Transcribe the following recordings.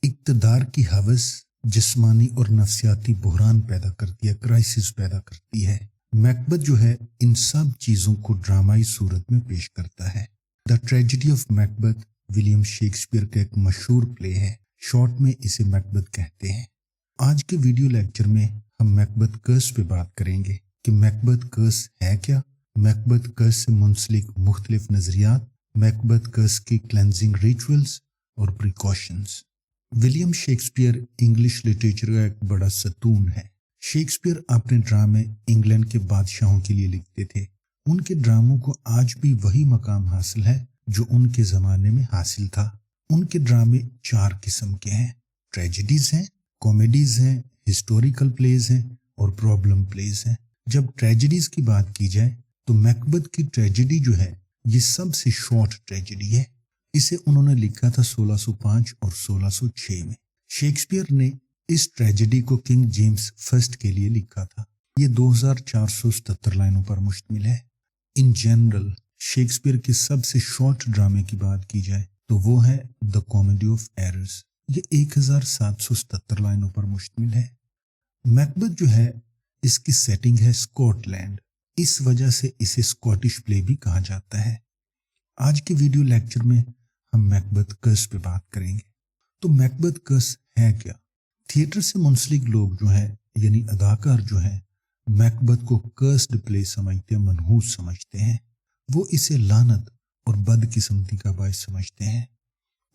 اقتدار کی ہوس جسمانی اور نفسیاتی بحران پیدا کرتی ہے، کرائسس پیدا کرتی ہے۔ میکبتھ جو ہے ان سب چیزوں کو ڈرامائی صورت میں پیش کرتا ہے۔ دا ٹریجڈی آف میکبتھ ولیم شیکسپیئر کا ایک مشہور پلے ہے، شارٹ میں اسے میکبتھ کہتے ہیں۔ آج کے ویڈیو لیکچر میں ہم میکبتھ کرس پہ بات کریں گے کہ میکبتھ کرس ہے کیا، میکبتھ کرس سے منسلک مختلف نظریات، میکبتھ کرس کی کلینزنگ ریچولز اور precautions. William Shakespeare English literature کا ایک بڑا ستون ہے۔ شیکسپیئر اپنے ڈرامے انگلینڈ کے بادشاہوں کے لیے لکھتے تھے۔ ان کے ڈراموں کو آج بھی وہی مقام حاصل ہے جو ان کے زمانے میں حاصل تھا۔ ان کے ڈرامے 4 قسم کے ہیں، ٹریجڈیز ہیں، کامیڈیز ہیں، ہسٹوریکل پلیز ہیں اور پرابلم پلیز ہیں۔ جب ٹریجڈیز کی بات کی جائے تو میکبتھ کی ٹریجڈی جو ہے یہ سب سے شارٹ ٹریجڈی ہے۔ اسے انہوں نے لکھا تھا 1605 اور 1606 میں۔ شیکسپیئر نے اس ٹریجڈی کو کنگ جیمز فرسٹ کے لیے لکھا تھا۔ یہ 2477 لائنوں پر مشتمل ہے۔ ان جنرل شیکسپیئر کے سب سے شارٹ ڈرامے کی بات کی جائے تو وہ ہے دا کامیڈی آف ایررز۔ یہ 1777 لائنوں پر مشتمل ہے۔ میکبتھ جو ہے اس کی سیٹنگ ہے اسکاٹ لینڈ، اس وجہ سے اسے اسکاٹش پلے بھی کہا جاتا ہے۔ آج کے ویڈیو لیکچر میں ہم میکبتھ کرس پہ بات کریں گے۔ تو میکبتھ کرس ہے کیا؟ تھیٹر سے منسلک لوگ جو ہیں یعنی اداکار جو ہیں میکبتھ کو کرسڈ پلے سمجھتے ہیں، منحوس سمجھتے ہیں۔ وہ اسے لعنت اور بد قسمتی کا باعث سمجھتے ہیں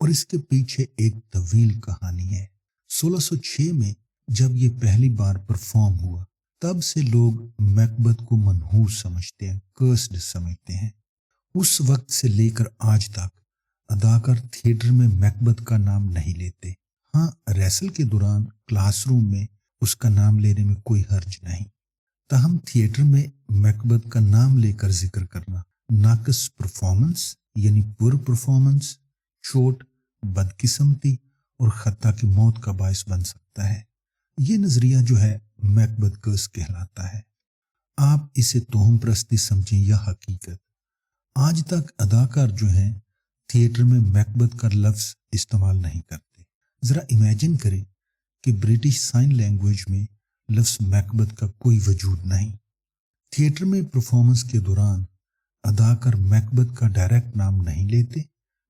اور اس کے پیچھے ایک طویل کہانی ہے۔ 1606 میں جب یہ پہلی بار پرفارم ہوا تب سے لوگ میکبتھ کو منحوس سمجھتے ہیں، کرسڈ سمجھتے ہیں۔ اس وقت سے لے کر آج تک اداکار تھیٹر میں میکبتھ کا نام نہیں لیتے۔ ہاں، ریسل کے دوران کلاس روم میں اس کا نام لینے میں کوئی حرج نہیں، تاہم تھیٹر میں میکبتھ کا نام لے کر ذکر کرنا ناقص پرفارمنس یعنی پور پرفارمنس، چوٹ، بدقسمتی اور خطا کی موت کا باعث بن سکتا ہے۔ یہ نظریہ جو ہے میکبتھ کرس کہلاتا ہے۔ آپ اسے توہم پرستی سمجھیں یا حقیقت، آج تک اداکار جو ہیں تھیٹر میں میکبتھ کا لفظ استعمال نہیں کرتے۔ ذرا امیجن کریں کہ برٹش سائن لینگویج میں لفظ میکبتھ کا کوئی وجود نہیں۔ تھیٹر میں پرفارمنس کے دوران اداکار میکبتھ کا ڈائریکٹ نام نہیں لیتے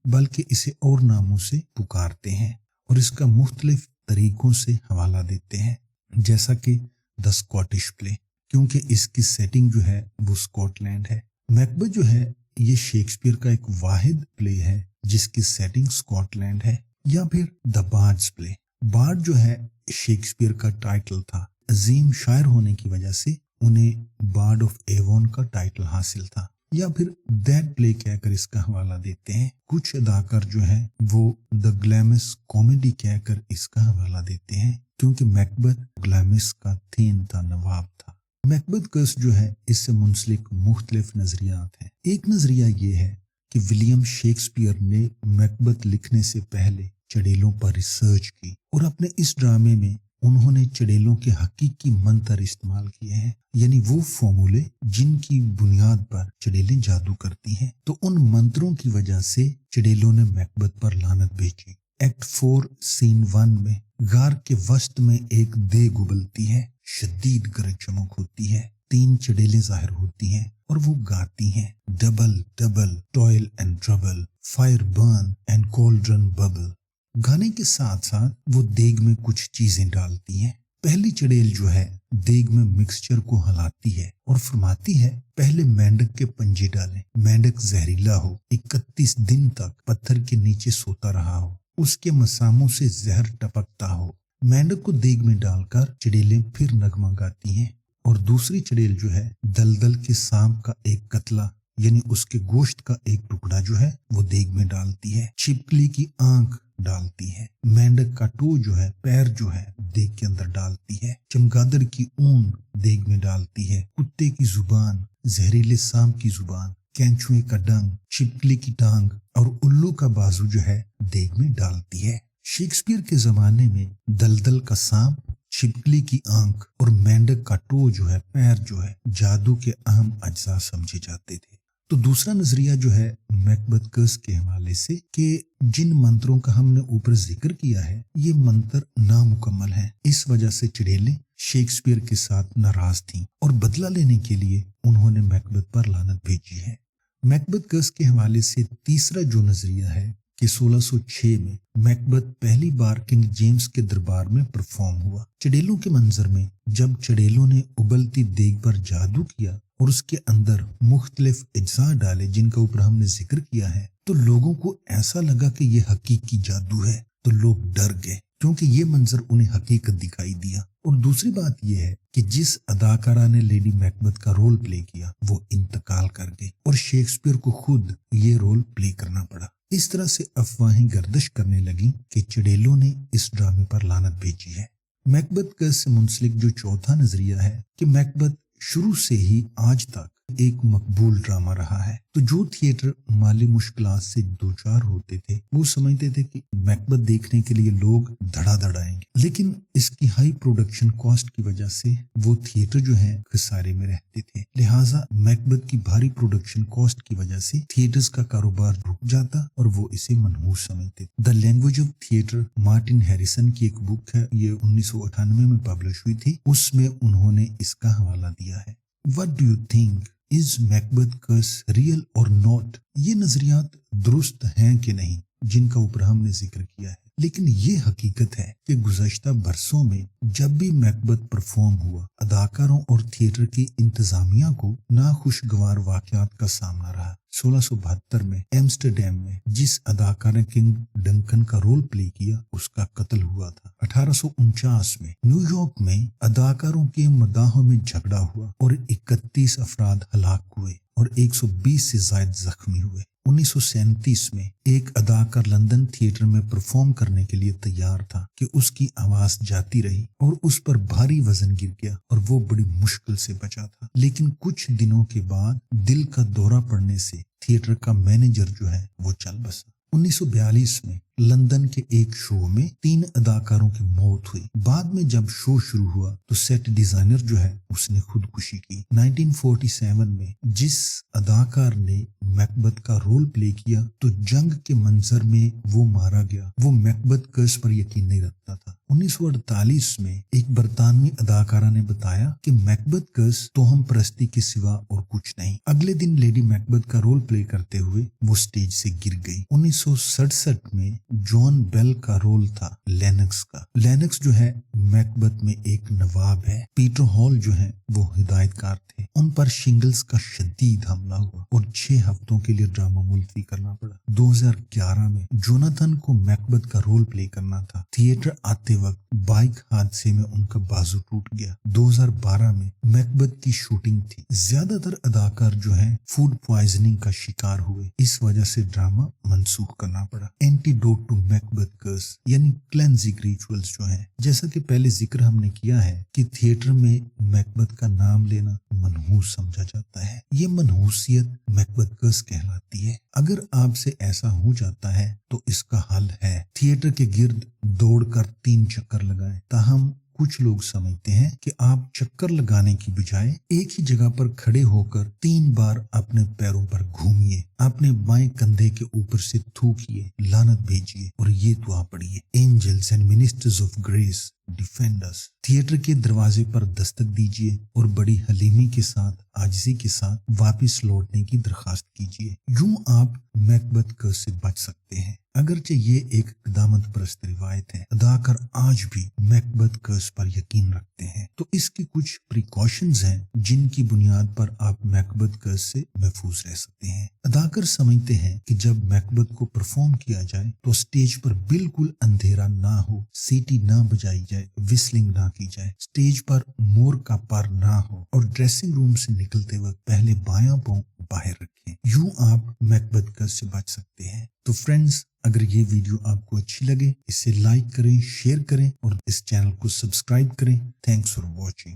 بلکہ اسے اور ناموں سے پکارتے ہیں اور اس کا مختلف طریقوں سے حوالہ دیتے ہیں، جیسا کہ دا اسکاٹش پلے، کیونکہ اس کی سیٹنگ جو ہے وہ اسکاٹ لینڈ ہے۔ میکبتھ جو ہے یہ شیکسپیئر کا ایک واحد پلے ہے جس کی سیٹنگ اسکاٹ لینڈ ہے۔ یا پھر دا بارڈز پلے، بارڈ جو ہے شیکسپیئر کا ٹائٹل تھا۔ عظیم شاعر ہونے کی وجہ سے انہیں بارڈ آف ایوون کا ٹائٹل حاصل تھا۔ یا پھر دیٹ پلے کہہ کر اس کا حوالہ دیتے ہیں۔ کچھ اداکار جو ہیں وہ دا گلیمس کامیڈی کہہ کر اس کا حوالہ دیتے ہیں، کیونکہ میکبتھ گلیمس کا تھیم تھا، نواب تھا۔ میکبتھ کرس جو ہے اس سے منسلک مختلف نظریات ہیں۔ ایک نظریہ یہ ہے کہ ولیم شیکسپیئر نے میکبتھ لکھنے سے پہلے چڑیلوں پر ریسرچ کی اور اپنے اس ڈرامے میں انہوں نے چڑیلوں کے حقیقی منتر استعمال کیے ہیں، یعنی وہ فارمولے جن کی بنیاد پر چڑیلیں جادو کرتی ہیں۔ تو ان منتروں کی وجہ سے چڑیلوں نے میکبتھ پر لعنت بھیجی۔ ایکٹ 4 سین 1 میں غار کے وسط میں ایک دیگ ابلتی ہے، شدید گرج چمک ہوتی ہے، 3 چڑیلیں ظاہر ہوتی ہیں اور وہ گاتی ہیں double double toil and trouble, fire burn and cauldron bubble. گانے کے ساتھ ساتھ وہ دیگ میں کچھ چیزیں ڈالتی ہیں۔ پہلی چڑیل جو ہے دیگ میں مکسچر کو ہلاتی ہے اور فرماتی ہے پہلے مینڈک کے پنجے ڈالیں، مینڈک زہریلا ہو، 31 دن تک پتھر کے نیچے سوتا رہا ہو، اس کے مساموں سے زہر ٹپکتا ہو۔ مینڈک کو دیگ میں ڈال کر چڑیلیں پھر نغمہ گاتی ہیں اور دوسری چڑیل جو ہے دلدل کے سانپ کا ایک قطلہ یعنی اس کے گوشت کا ایک ٹکڑا جو ہے وہ دیگ میں ڈالتی ہے۔ چھپکلی کی آنکھ ڈالتی ہے، مینڈک کا ٹو جو ہے، پیر جو ہے دیگ کے اندر ڈالتی ہے، چمگادڑ کی اون دیگ میں ڈالتی ہے، کتے کی زبان، زہریلے سانپ کی زبان، کینچوے کا ڈنگ، چھپکلی کی ٹانگ اور الو کا بازو جو ہے دیگ میں ڈالتی ہے۔ شیکسپیئر کے زمانے میں دلدل کا سانپ، چھپکلی کی آنکھ اور مینڈک کا ٹو جو ہے، پیر جو ہے، جادو کے اہم اجزاء سمجھے جاتے تھے۔ तो दूसरा नजरिया जो है मैकबेथ कर्स के हवाले से कि जिन मंत्रों का हमने ऊपर जिक्र किया है ये मंत्र नामुकम्मल है। इस वजह से चुड़ैलें शेक्सपियर के साथ नाराज थीं और बदला लेने के लिए उन्होंने मैकबेथ पर लानत भेजी है। मैकबेथ कर्स के हवाले से तीसरा जो नजरिया है कि 1606 में मैकबेथ पहली बार किंग जेम्स के दरबार में परफॉर्म हुआ। चुड़ैलों के मंजर में जब चुड़ैलों ने उबलती देग पर जादू किया और उसके अंदर मुख्तलिफ अज्जा डाले जिनका ऊपर हमने जिक्र किया है, तो लोगों को ऐसा लगा कि ये हकीकी जादू है, तो लोग डर गए क्योंकि ये मंजर उन्हें हकीकत दिखाई दिया। और दूसरी बात यह है कि जिस अदाकारा ने लेडी मैकबेथ का रोल प्ले किया वो इंतकाल कर गई और शेक्सपियर को खुद ये रोल प्ले करना पड़ा। इस तरह से अफवाहें गर्दिश करने लगी कि चुड़ैलों ने इस ड्रामे पर लानत भेजी है। मैकबेथ कर्स से मुंसलिक जो चौथा नजरिया है कि मैकबेथ शुरू से ही आज तक एक मकबूल ड्रामा रहा है। तो जो थिएटर माली मुश्किलात से दो चार होते थे वो समझते थे कि मैकबेथ देखने के लिए लोग धड़ाधड़ आएंगे, लेकिन इसकी हाई प्रोडक्शन कॉस्ट की वजह से वो थिएटर जो है खसारे में रहते थे। लिहाजा मैकबेथ की भारी प्रोडक्शन कॉस्ट की वजह से थिएटर्स का कारोबार रुक जाता और वो इसे मनहूस समझते। The language of theatre Martin Harrison की एक बुक है, ये 1998 में पब्लिश हुई थी, उसमें उन्होंने इसका हवाला दिया है। What do you think? Is Macbeth curse real or not? ये नजरियात दुरुस्त हैं कि नहीं जिनका ऊपर हमने जिक्र किया है, लेकिन ये हकीकत है कि गुज़श्ता बरसों में जब भी मैकबेथ परफॉर्म हुआ अदाकारों और थिएटर की इंतजामिया को नाखुशगवार वाकयात का सामना रहा। 1672 में एम्स्टरडैम में जिस अदाकार ने किंग डंकन का रोल प्ले किया उसका कत्ल हुआ था। 1849 में न्यूयॉर्क में अदाकारों के मदाहों में झगड़ा हुआ और 31 अफराद हलाक हुए और 120 से ज्यादा जख्मी हुए। 1937 में एक अदाकार लंदन थिएटर में परफॉर्म करने के लिए तैयार था कि उसकी आवाज जाती रही और उस पर भारी वजन गिर गया और वो बड़ी मुश्किल से बचा था। लेकिन कुछ दिनों के बाद दिल का दौरा पड़ने से थिएटर का मैनेजर जो है वो चल बसा। 1942 में लंदन के एक शो में 3 अदाकारों की मौत हुई। बाद में जब शो शुरू हुआ तो सेट डिजाइनर जो है उसने खुदकुशी की। 1947 में जिस अदाकार ने मैकबेथ का रोल प्ले किया तो जंग के मंजर में वो मारा गया, वो मैकबेथ कर्स पर यकीन नहीं रखता था। 1948 में एक बरतानवी अदाकारा ने बताया कि मैकबेथ कर्स तोहम परस्ती के सिवा और कुछ नहीं। अगले दिन लेडी मैकबेथ का रोल प्ले करते हुए वो स्टेज से गिर गई। 1967 में जॉन बेल का रोल था लेनक्स का। लेनक्स जो है मैकबेथ में एक नवाब है। पीटर हॉल जो है वो हिदायतकार थे। उन पर शिंगल्स का शदीद हमला हुआ और 6 हफ्तों के लिए ड्रामा मुलतवी करना पड़ा। 2011 में जोनाथन को मैकबेथ का रोल प्ले करना था। थिएटर आते वक्त बाइक हादसे में उनका बाजू टूट गया। 2012 में मैकबेथ की शूटिंग थी। ज्यादातर अदाकार जो है फूड पॉइजनिंग का शिकार हुए, इस वजह से ड्रामा मंसूख करना पड़ा। एंटीडोट टू मैकबेथ कर्स यानी क्लेंजिंग रिचुअल्स जो है, जैसा कि पहले जिक्र हमने किया है कि थिएटर में मैकबेथ का नाम लेना मनहूस समझा जाता है। ये मनहूसियत मैकबेथ कर्स कहलाती है। अगर आपसे ऐसा हो जाता है तो इसका हल है थिएटर के गिर्द दौड़कर 3 चक्कर लगाएं। ताहम कुछ लोग समझते हैं कि आप चक्कर लगाने की बजाय एक ही जगह पर खड़े होकर 3 बार अपने पैरों पर घूमिए, अपने बाएं कंधे के ऊपर से थूकिए, लानत भेजिए और ये दुआ पढ़िए, angels and ministers of grace defend us. Theatre के दरवाजे पर दस्तक दीजिए और बड़ी हलीमी के साथ, आजिज़ी के साथ वापस लौटने की दरखास्त कीजिए। यूं आप मैकबेथ कर्स से बच सकते हैं। अगरचे ये एक क़दामत परस्त रिवायत है, अदाकार आज भी मैकबेथ कर्स पर यकीन रखते हैं, तो इसकी कुछ प्रिकॉशंस हैं जिनकी बुनियाद पर आप मैकबेथ कर्स से महफूज रह सकते हैं। अदाकार समझते हैं कि जब मैकबेथ को परफॉर्म किया जाए तो स्टेज पर बिल्कुल अंधेरा ना हो, सीटी ना बजाई जाए, विस्लिंग ना की जाए, स्टेज पर मोर का पर ना हो और ड्रेसिंग रूम से निकलते वक्त पहले बायां पांव बाहर रखें। यूं आप मैकबेथ कर्स से बच सकते हैं। तो फ्रेंड्स, अगर ये वीडियो आपको अच्छी लगे इसे लाइक करें, शेयर करें और इस चैनल को सब्सक्राइब करें। Thanks for watching.